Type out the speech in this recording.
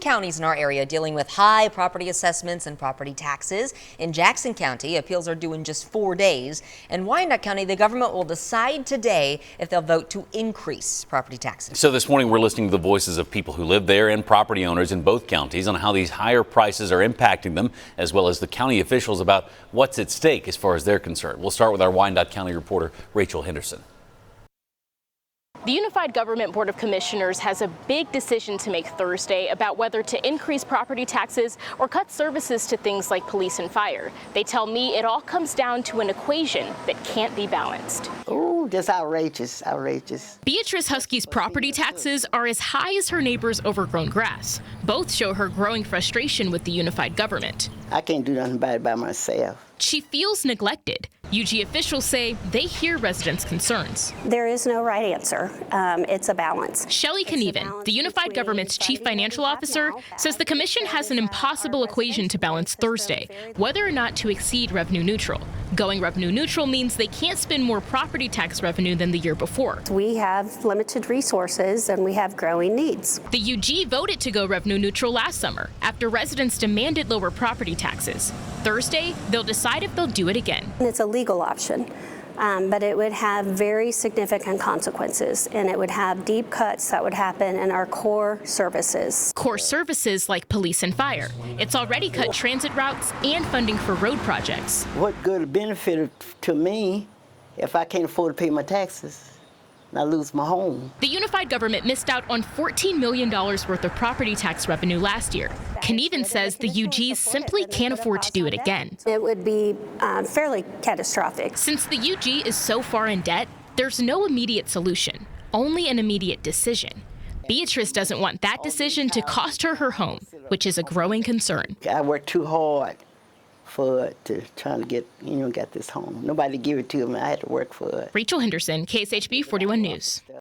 counties in our area dealing with high property assessments and property taxes. In Jackson County, appeals are due in just 4 days. In Wyandotte County, the government will decide today if they'll vote to increase property taxes. So this morning, we're listening to the voices of people who live there and property owners in both counties on how these higher prices are impacting them, as well as the county officials about what's at stake as far as they're concerned. We'll start with our Wyandotte County reporter, Rachel Henderson. The Unified Government Board of Commissioners has a big decision to make Thursday about whether to increase property taxes or cut services to things like police and fire. They tell me it all comes down to an equation that can't be balanced. Ooh, just outrageous, outrageous. Beatrice Husky's property taxes are as high as her neighbor's overgrown grass. Both show her growing frustration with the unified government. I can't do nothing about it by myself. She feels neglected. UG officials say they hear residents' concerns. There is no right answer. It's a balance. Shelley Knieven, the Unified Government's chief financial officer, says the commission has an impossible equation to balance Thursday, whether or not to exceed revenue neutral. Going revenue neutral means they can't spend more property tax revenue than the year before. We have limited resources and we have growing needs. The UG voted to go revenue neutral last summer after residents demanded lower property taxes. Thursday, they'll decide if they'll do it again. It's a legal option, but it would have very significant consequences, and it would have deep cuts that would happen in our core services. Core services like police and fire. It's already cut transit routes and funding for road projects. What good benefit to me if I can't afford to pay my taxes? I lose my home. The unified government missed out on $14 million worth of property tax revenue last year. Knieven says the UGs simply can't afford to do it again. It would be fairly catastrophic. Since the UG is so far in debt, there's no immediate solution, only an immediate decision. Beatrice doesn't want that decision to cost her her home, which is a growing concern. I worked too hard to try to get this home. Nobody gave it to me. I had to work for it. Rachel Henderson, KSHB 41 News.